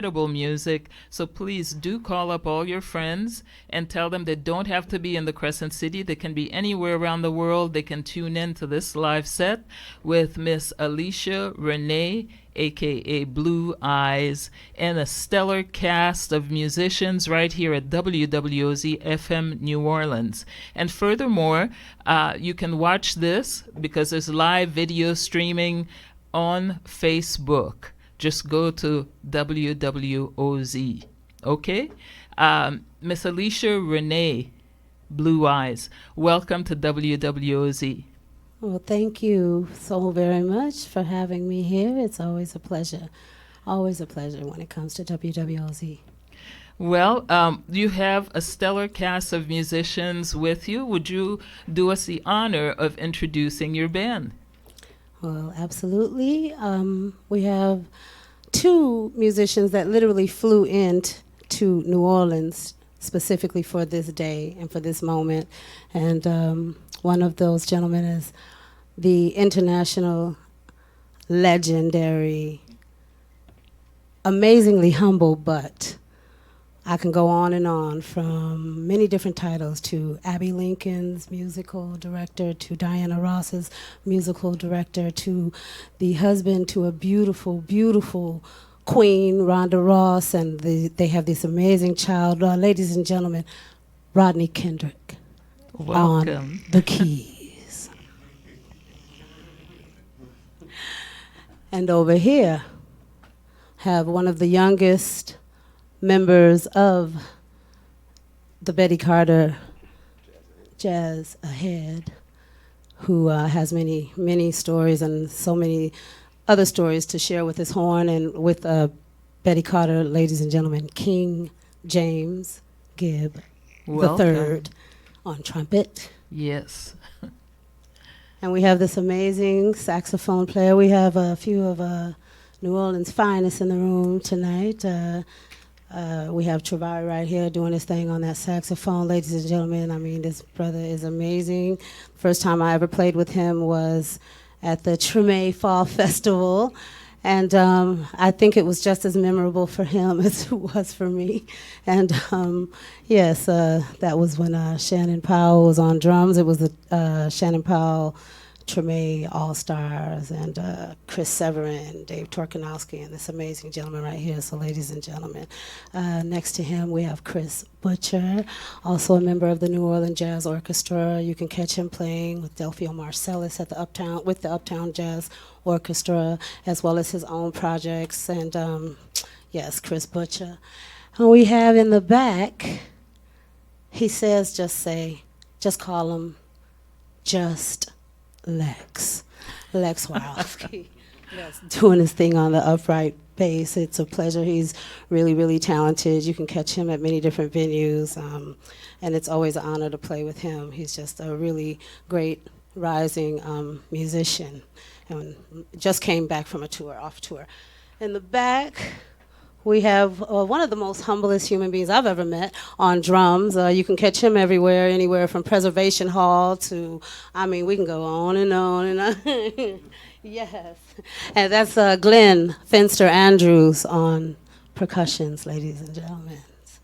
incredible music. So please do call up all your friends and tell them they don't have to be in the Crescent City. They can be anywhere around the world. They can tune in to this live set with Miss Alicia Renee, aka Blue Eyes, and a stellar cast of musicians right here at WWOZ FM New Orleans. And furthermore, you can watch this because there's live video streaming on Facebook. Just go to WWOZ. Okay? Miss Alicia Renee, Blue Eyes, welcome to WWOZ. Well, thank you so very much for having me here. It's always a pleasure. Always a pleasure when it comes to WWOZ. Well, you have a stellar cast of musicians with you. Would you do us the honor of introducing your band? Well, absolutely. We have two musicians that literally flew in to New Orleans specifically for this day and for this moment. And one of those gentlemen is the international, legendary, amazingly humble, but I can go on and on, from many different titles to Abby Lincoln's musical director, to Diana Ross's musical director, to the husband to a beautiful, beautiful queen, Rhonda Ross, and they have this amazing child. Ladies and gentlemen, Rodney Kendrick. Welcome. On the keys. And over here have one of the youngest members of the Betty Carter Jazz Ahead, who has many, many stories and so many other stories to share with his horn, and with Betty Carter, ladies and gentlemen, King James Gibb the third on trumpet. Yes. And we have this amazing saxophone player. We have a few of New Orleans' finest in the room tonight. We have Trevarri right here doing his thing on that saxophone. Ladies and gentlemen, I mean, this brother is amazing. First time I ever played with him was at the Treme Fall Festival. And I think it was just as memorable for him as it was for me. And yes, that was when Shannon Powell was on drums. It was the Shannon Powell Treme All-Stars, and Chris Severin, Dave Torkanowski, and this amazing gentleman right here. So ladies and gentlemen, next to him we have Chris Butcher, also a member of the New Orleans Jazz Orchestra. You can catch him playing with Delphio Marcellus at the Uptown Jazz Orchestra, as well as his own projects. And yes, Chris Butcher. And we have in the back, he says, just call him Just Lex Warshawsky. That's doing his thing on the upright bass. It's a pleasure. He's really, really talented. You can catch him at many different venues, and it's always an honor to play with him. He's just a really great rising musician, and just came back from off tour. In the back, we have one of the most humblest human beings I've ever met on drums. You can catch him everywhere, anywhere from Preservation Hall to, I mean, we can go on and on and on. Yes. And that's Glen Finster Andrews on percussions, ladies and gentlemen. So,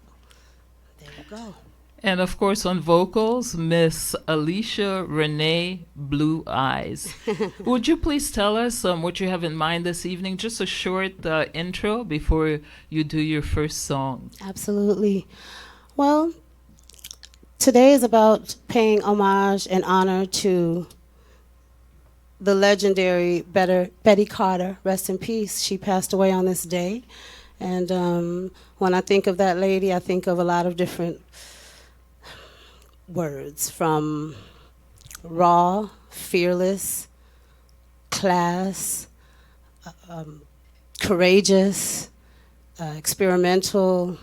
there you go. And of course on vocals, Miss Alicia Renee, Blue Eyes. Would you please tell us what you have in mind this evening? Just a short intro before you do your first song. Absolutely. Well, today is about paying homage and honor to the legendary Betty Carter. Rest in peace. She passed away on this day. And when I think of that lady, I think of a lot of different words, from raw, fearless, class, courageous, experimental,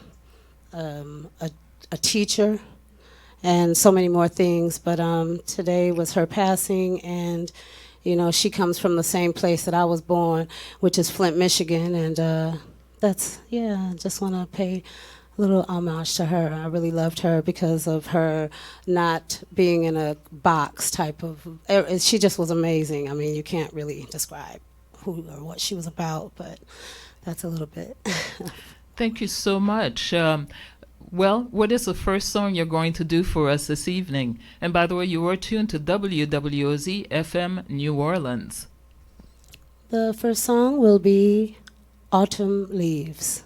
a teacher, and so many more things. But today was her passing, and you know, she comes from the same place that I was born, which is Flint, Michigan, and that's, yeah, I just want to pay a little homage to her. I really loved her because of her not being in a box type of, she just was amazing. I mean, you can't really describe who or what she was about, but that's a little bit. Thank you so much. Well, what is the first song you're going to do for us this evening? And by the way, you are tuned to WWOZ FM New Orleans. The first song will be Autumn Leaves.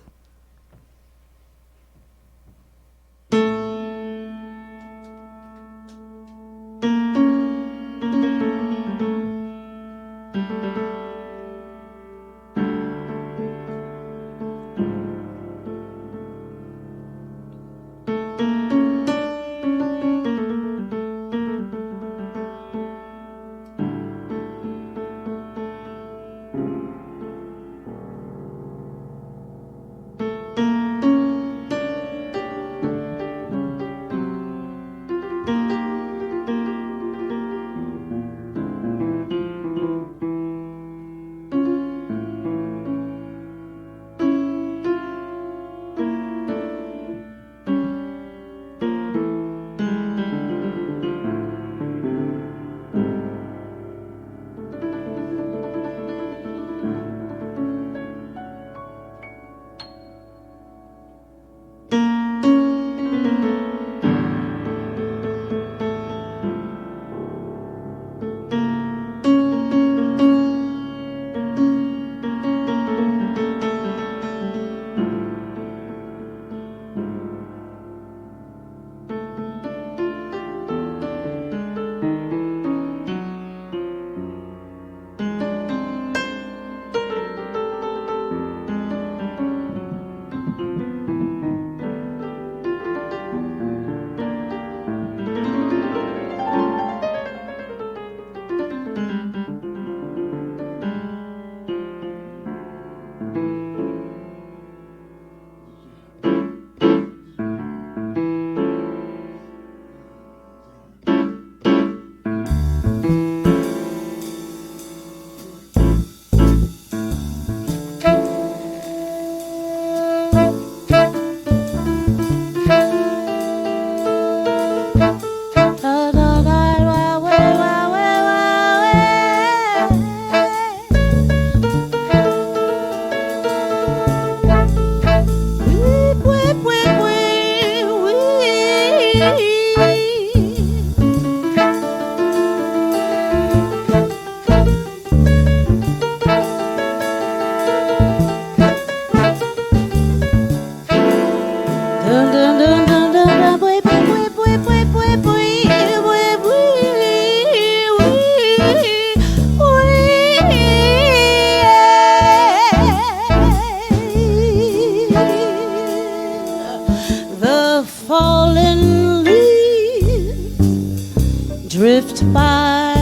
drift by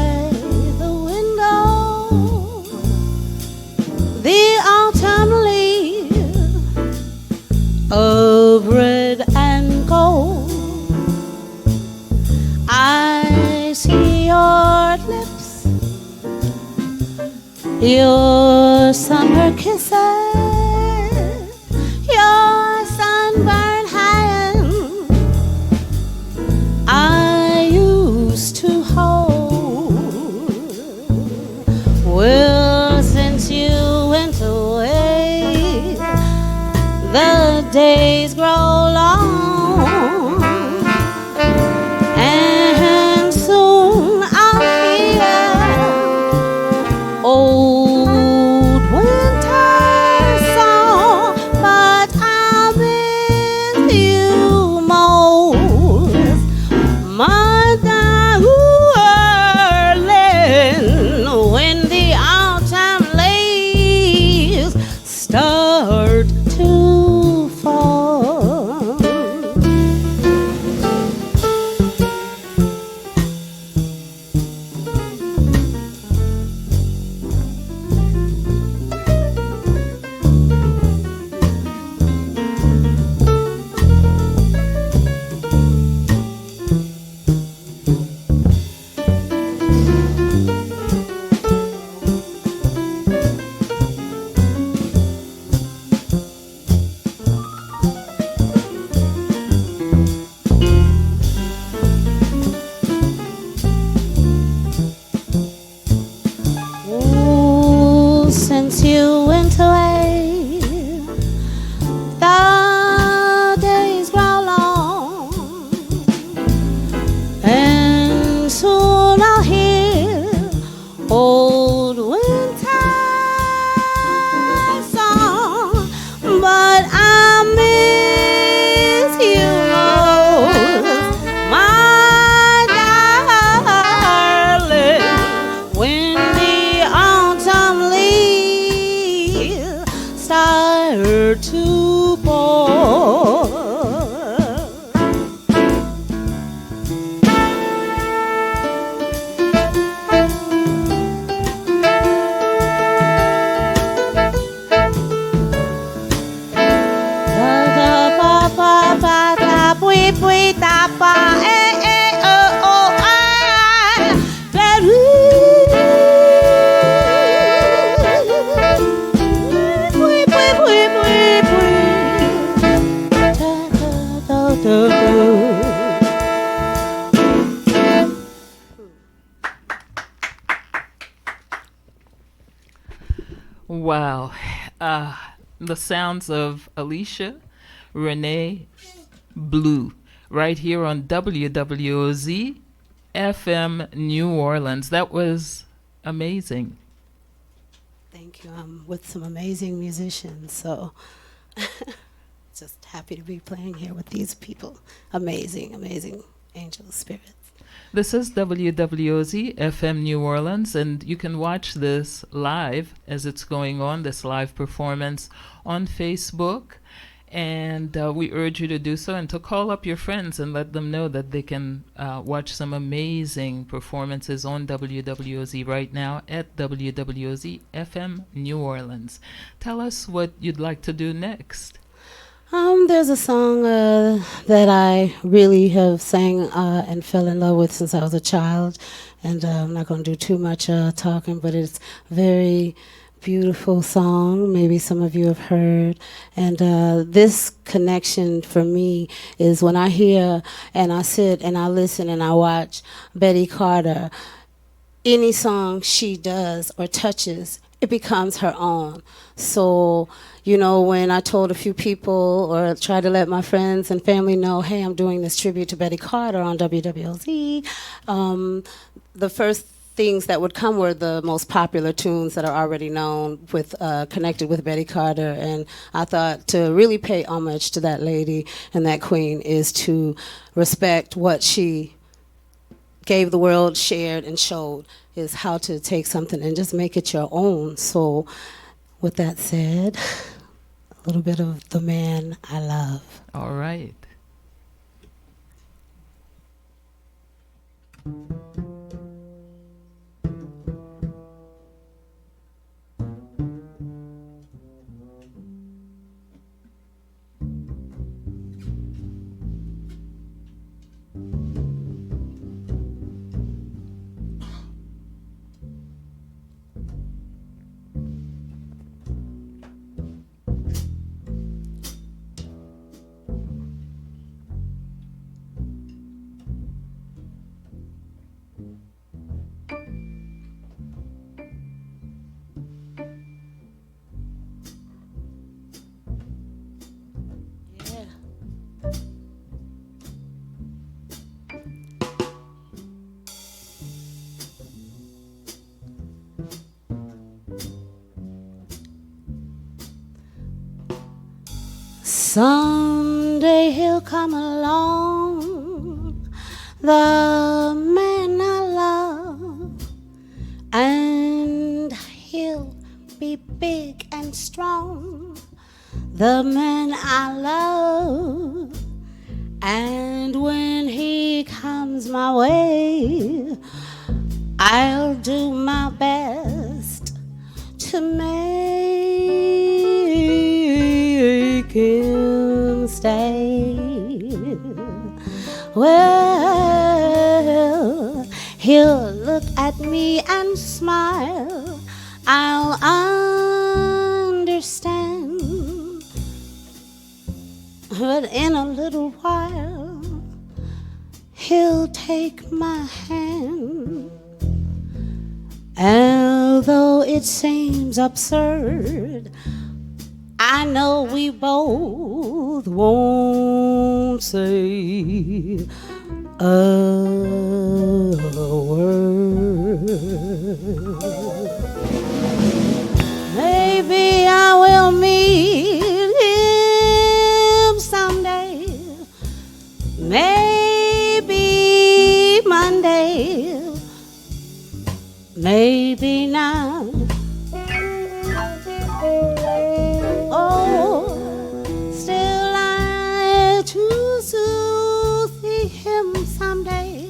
the window, the autumn leaf of red and gold. I see your lips, your summer kisses, your sunburned hand I used to hold. Well, since you went away, the days grow long, and soon I'll hear old winter song, but I'll miss you most, my darling, when the autumn leaves start to fall. pui pui tapa oh oh Peru pui pui pui pui pui do do do Wow. The sounds of Alicia Renee Blue right here on WWOZ FM New Orleans. That was amazing. Thank you. I'm with some amazing musicians, so just happy to be playing here with these people. Amazing, amazing angel spirits. This is WWOZ FM New Orleans, and you can watch this live as it's going on, this live performance on Facebook. And we urge you to do so and to call up your friends and let them know that they can watch some amazing performances on WWOZ right now at WWOZ FM New Orleans. Tell us what you'd like to do next. There's a song that I really have sang and fell in love with since I was a child, and I'm not going to do too much talking, but it's a very beautiful song. Maybe some of you have heard, and this connection for me is when I hear and I sit and I listen and I watch Betty Carter. Any song she does or touches, it becomes her own. So, you know, when I told a few people or tried to let my friends and family know, hey, I'm doing this tribute to Betty Carter on WWOZ, the first things that would come were the most popular tunes that are already known with connected with Betty Carter. And I thought to really pay homage to that lady and that queen is to respect what she gave the world, shared, and showed, is how to take something and just make it your own. So with that said, a little bit of The Man I Love. All right. Someday he'll come along, the man I love, and he'll be big and strong, the man I love. And when he comes my way, I'll do my best to make him stay. Well, he'll look at me and smile, I'll understand. But in a little while, he'll take my hand. Although it seems absurd, I know we both won't say a word. Maybe I will meet him someday, maybe Monday, maybe not. Oh, still I choose to see him someday,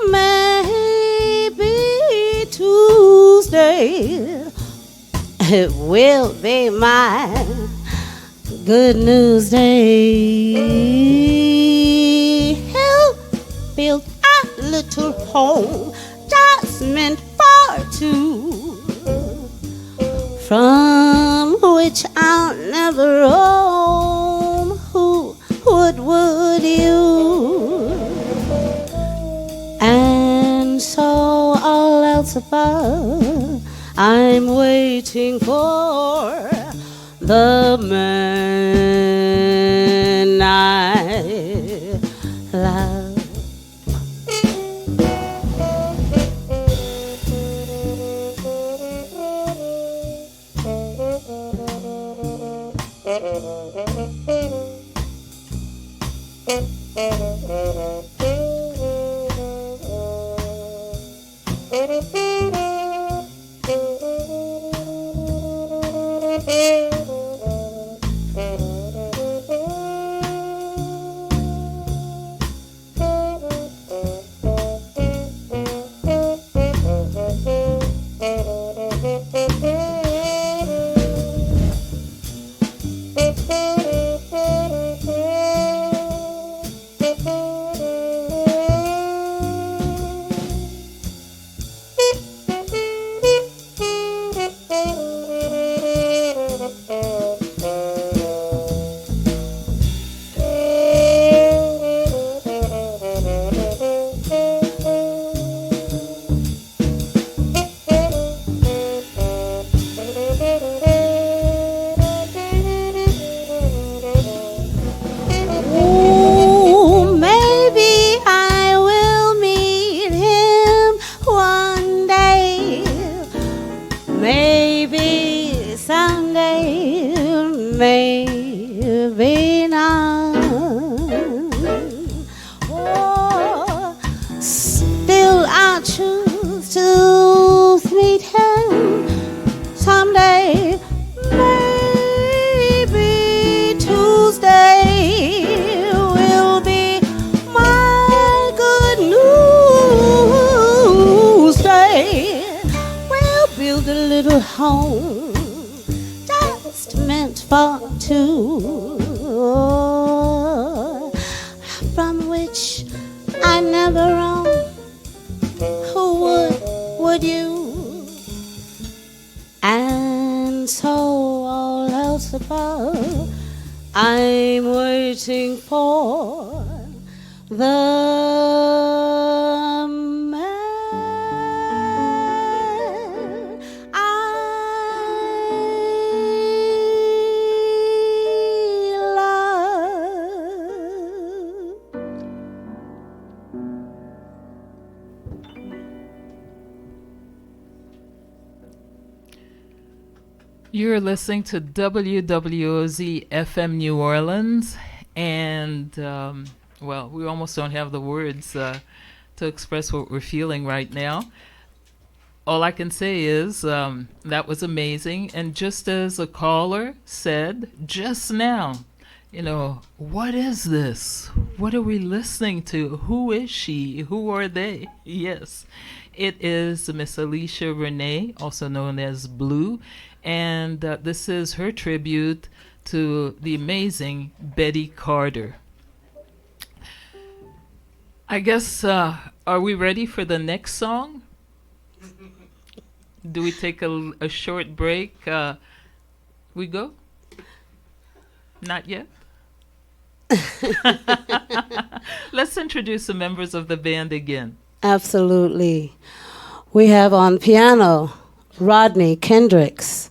maybe Tuesday. It will be my good news day. little home just meant for two, from which I'll never roam. Who would you? And so all else above, I'm waiting for the man I love. Home just meant for two, from which I never roam. Who would you? And so all else above, I'm waiting for the man You're listening to WWOZ FM New Orleans, and well, we almost don't have the words to express what we're feeling right now. All I can say is that was amazing, and just as a caller said just now, you know, what is this? What are we listening to? Who is she? Who are they? Yes, it is Miss Alicia Renee, also known as Blue. And this is her tribute to the amazing Betty Carter. I guess, are we ready for the next song? Do we take a short break? We go? Not yet? Let's introduce the members of the band again. Absolutely. We have on piano, Rodney Kendricks.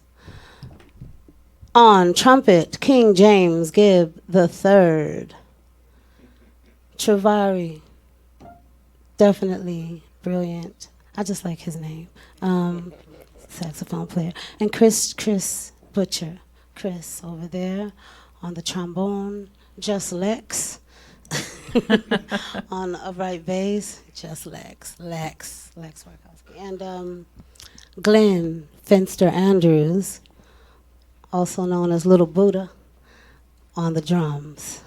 On trumpet, King James Gibb III. Trevarri, definitely brilliant. I just like his name. Saxophone player. And Chris Butcher. Chris over there on the trombone. Just Lex. On upright bass, just Lex Warshawsky. And Glen, Finster Andrews, also known as Little Buddha, on the drums.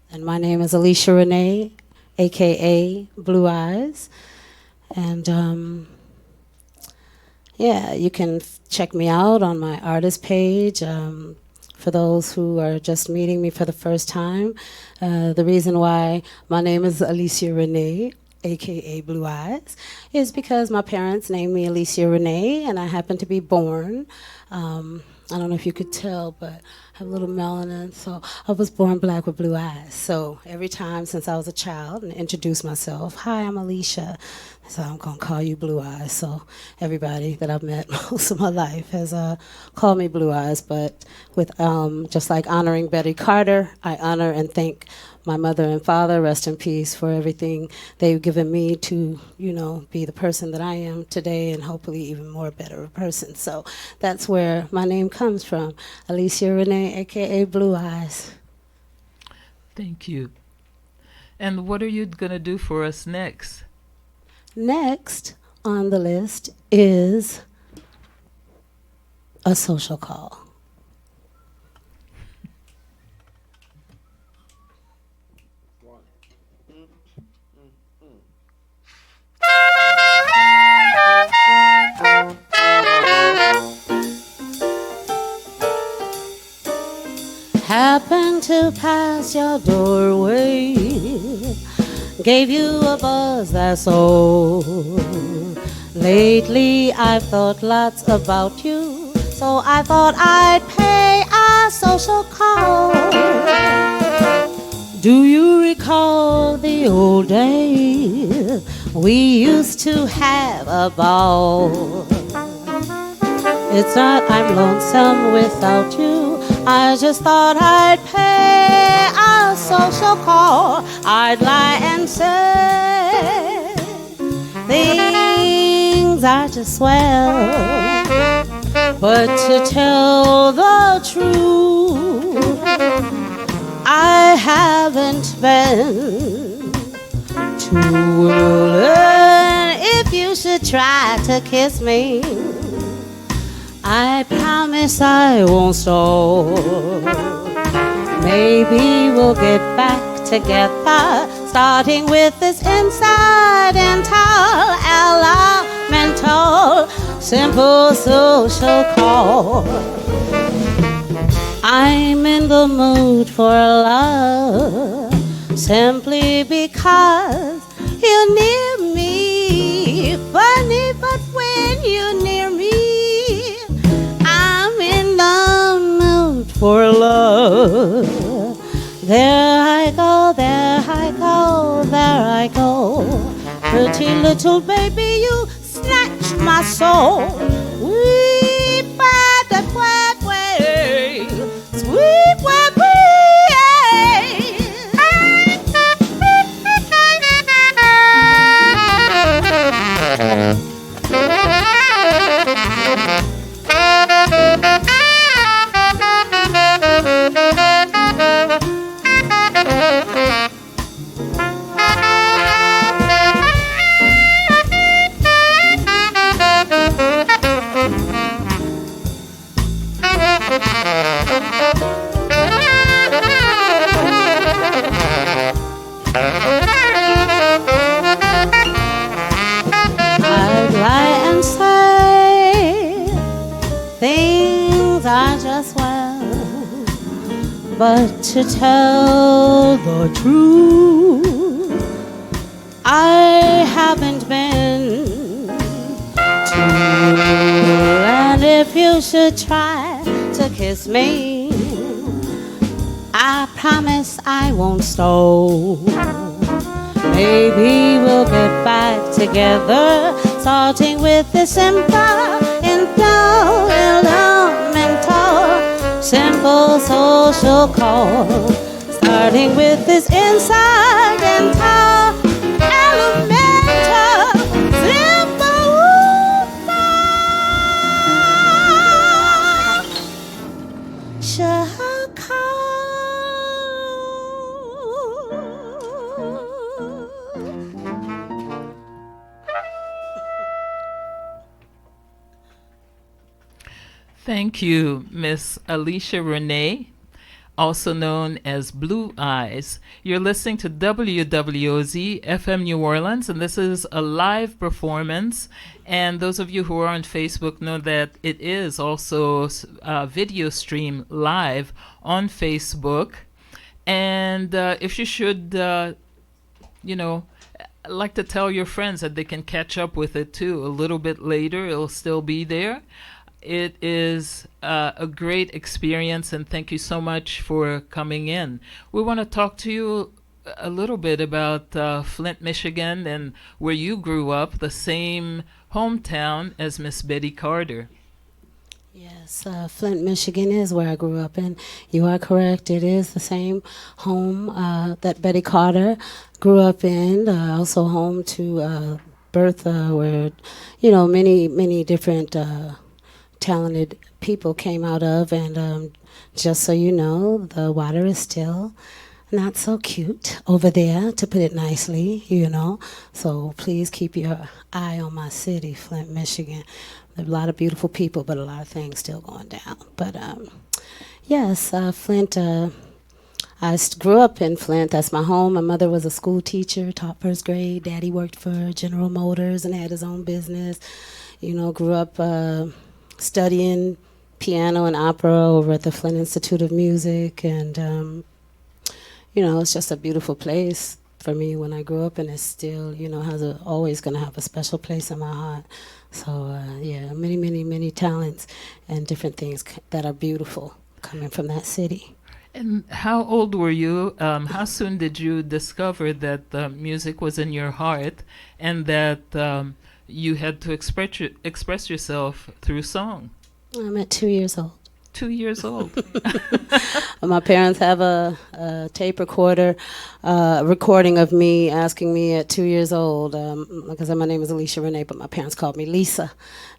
And my name is Alicia Renee, a.k.a. Blue Eyes. And yeah, you can check me out on my artist page. For those who are just meeting me for the first time, the reason why my name is Alicia Renee, aka Blue Eyes, is because my parents named me Alicia Renee, and I happened to be born. I don't know if you could tell, but I have a little melanin, so I was born black with blue eyes. So every time since I was a child and introduce myself, hi, I'm Alicia, so I'm gonna call you Blue Eyes. So everybody that I've met most of my life has called me Blue Eyes, but with just like honoring Betty Carter, I honor and thank my mother and father, rest in peace, for everything they've given me to, be the person that I am today, and hopefully even more better person. So that's where my name comes from, Alicia Renee, aka Blue Eyes. Thank you. And what are you going to do for us next? Next on the list is a social call. Happened to pass your doorway, gave you a buzz, that's all. Lately I've thought lots about you, so I thought I'd pay a social call. Do you recall the old days? We used to have a ball. It's not I'm lonesome without you, I just thought I'd pay a social call. I'd lie and say things are just swell, but to tell the truth, I haven't been too willing. If you should try to kiss me, I promise I won't stall. Maybe we'll get back together, starting with this incidental, elemental, simple social call. I'm in the mood for love, simply because you're near me. Funny, but when you're near me, for love. There I go, there I go, there I go. Pretty little baby, you snatch my soul. Sweet by the way, sweet way. I'd lie and say things are just well, but to tell the truth, I haven't been too. And if you should try to kiss me, I promise I won't stall. Maybe we'll get back together, starting with the simple, elemental, simple social call. Starting with this incidental, elemental, simple social call. Thank you, Miss Alicia Renee, also known as Blue Eyes. You're listening to WWOZ FM New Orleans, and this is a live performance. And those of you who are on Facebook know that it is also video stream live on Facebook. And if you should, I'd like to tell your friends that they can catch up with it too a little bit later. It'll still be there. It is a great experience, and thank you so much for coming in. We want to talk to you a little bit about Flint, Michigan, and where you grew up, the same hometown as Miss Betty Carter. Yes, Flint, Michigan is where I grew up, and you are correct. It is the same home that Betty Carter grew up in. Also home to Bertha, where many different talented people came out of. And just so you know, the water is still not so cute over there, to put it nicely. So please keep your eye on my city, Flint, Michigan. There are a lot of beautiful people, but a lot of things still going down. But yes, Flint, grew up in Flint. That's my home. My mother was a school teacher, taught first grade. Daddy worked for General Motors and had his own business. Grew up studying piano and opera over at the Flint Institute of Music. And, it's just a beautiful place for me when I grew up, and it's still, always going to have a special place in my heart. So, many talents and different things that are beautiful coming from that city. And how old were you? How soon did you discover that music was in your heart and that you had to express yourself through song? I'm at 2 years old. 2 years old. My parents have a tape recorder recording of me asking me at 2 years old. Like I said, my name is Alicia Renee, but my parents called me Lisa.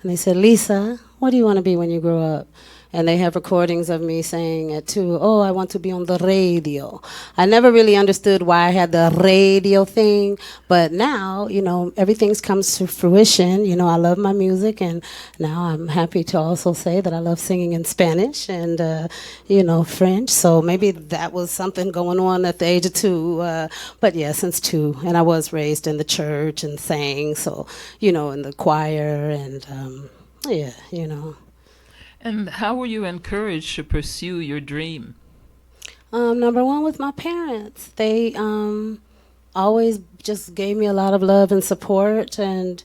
And they said, Lisa, what do you want to be when you grow up? And they have recordings of me saying at 2, I want to be on the radio. I never really understood why I had the radio thing, but now, everything comes to fruition. I love my music, and now I'm happy to also say that I love singing in Spanish and, French. So maybe that was something going on at the age of 2. But yeah, since 2. And I was raised in the church and sang, so, in the choir and, And how were you encouraged to pursue your dream? Number one, with my parents. They always just gave me a lot of love and support. And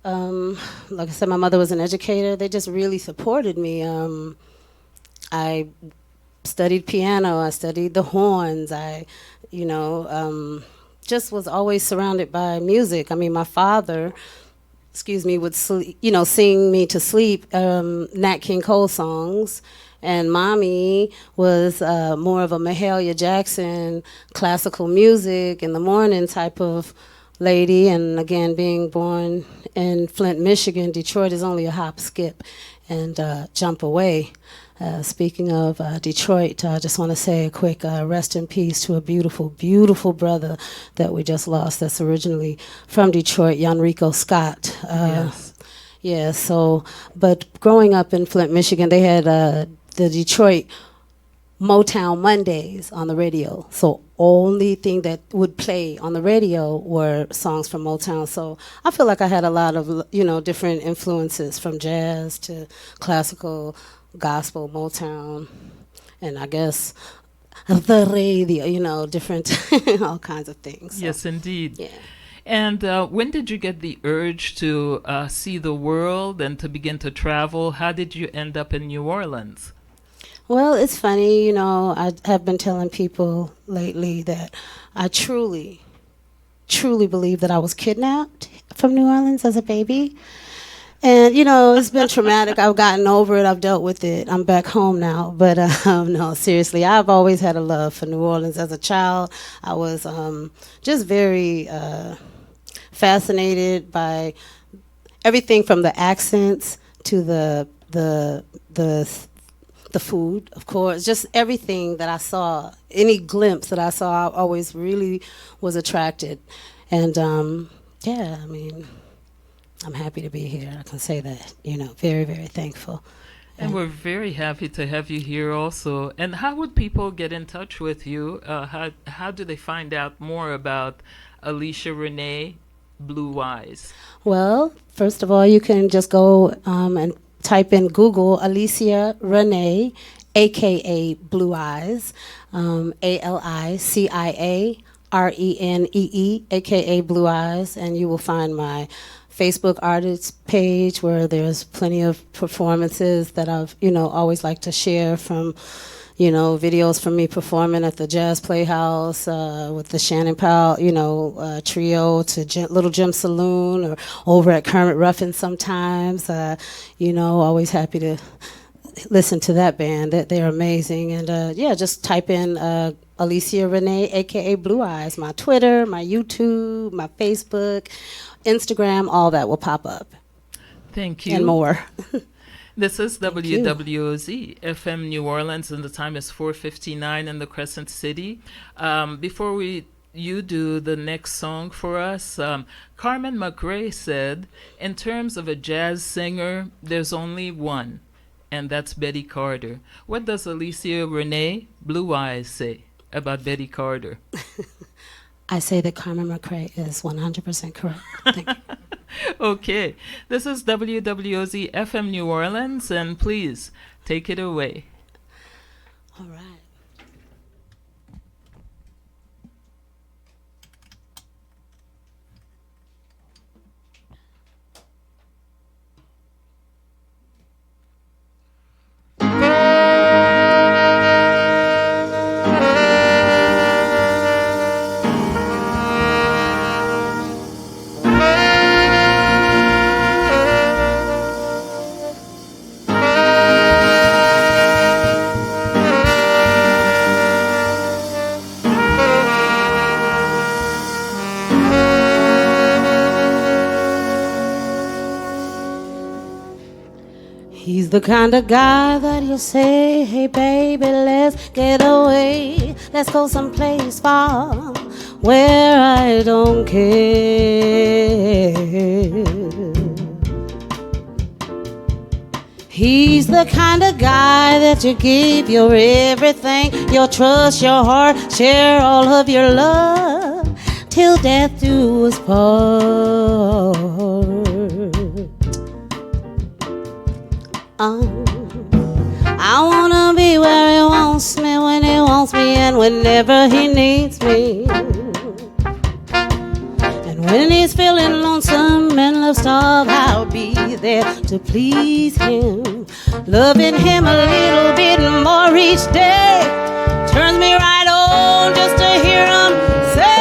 like I said, my mother was an educator. They just really supported me. I studied piano. I studied the horns. I, just was always surrounded by music. I mean, my father, would sing me to sleep Nat King Cole songs. And Mommy was more of a Mahalia Jackson, classical music in the morning type of lady. And again, being born in Flint, Michigan, Detroit is only a hop, skip, and jump away. Speaking of Detroit, I just want to say a quick rest in peace to a beautiful, beautiful brother that we just lost that's originally from Detroit, Yanrico Scott. Yes. Yeah, so, but growing up in Flint, Michigan, they had the Detroit Motown Mondays on the radio. So only thing that would play on the radio were songs from Motown. So I feel like I had a lot of, different influences from jazz to classical, gospel, Motown, and I guess the radio, different, all kinds of things. So, yes, indeed. Yeah. And when did you get the urge to see the world and to begin to travel? How did you end up in New Orleans? Well, it's funny, I have been telling people lately that I truly, truly believe that I was kidnapped from New Orleans as a baby. And, it's been traumatic. I've gotten over it. I've dealt with it. I'm back home now. But, no, seriously, I've always had a love for New Orleans. As a child, I was just very fascinated by everything from the accents to the food, of course, just everything that I saw, any glimpse that I saw, I always really was attracted. And, I'm happy to be here. I can say that, very, very thankful. And we're very happy to have you here also. And how would people get in touch with you? How do they find out more about Alicia Renee Bluuwise? Well, first of all, you can just go and type in Google Alicia Renee, a.k.a. Bluuwise, Alicia Renee, aka Blue Eyes, and you will find my Facebook artist page where there's plenty of performances that I've, always like to share from, videos from me performing at the Jazz Playhouse with the Shannon Powell, trio to Little Jim Saloon or over at Kermit Ruffin sometimes. Always happy to listen to that band. They're amazing. And just type in Alicia Renee, aka Blue Eyes, my Twitter, my YouTube, my Facebook, Instagram, all that will pop up. Thank you. And more. This is WWOZ FM New Orleans, and the time is 4:59 in the Crescent City. Before you do the next song for us, Carmen McRae said, in terms of a jazz singer, there's only one, and that's Betty Carter. What does Alicia Renee, Blue Eyes, say about Betty Carter? I say that Carmen McRae is 100% correct. Thank you. Okay, this is WWOZ FM New Orleans, and please take it away. All right. He's the kind of guy that you say, hey baby, let's get away. Let's go someplace far where I don't care. He's the kind of guy that you give your everything, your trust, your heart, share all of your love till death do us part. I wanna be where he wants me, when he wants me, and whenever he needs me. And when he's feeling lonesome and love starved, I'll be there to please him. Loving him a little bit more each day turns me right on just to hear him say,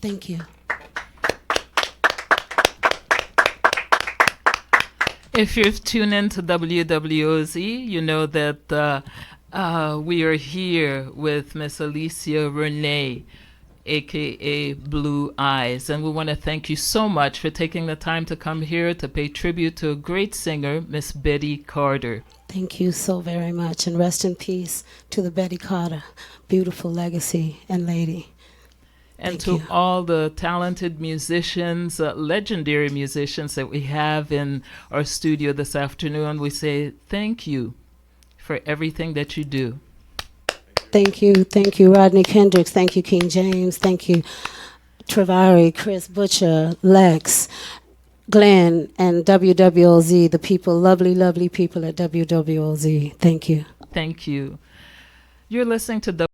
Thank you. If you've tuned in to WWOZ, you know that we are here with Miss Alicia Renee, aka Blue Eyes, and we want to thank you so much for taking the time to come here to pay tribute to a great singer, Miss Betty Carter. Thank you so very much, and rest in peace to the Betty Carter, beautiful legacy and lady. And Thank to you. all the talented musicians, legendary musicians that we have in our studio this afternoon, we say thank you for everything that you do. Thank you, Rodney Kendricks. Thank you, King James. Thank you, Trevarri, Chris Butcher, Lex, Glen, and WWOZ, the people, lovely, lovely people at WWOZ. Thank you. Thank you. You're listening to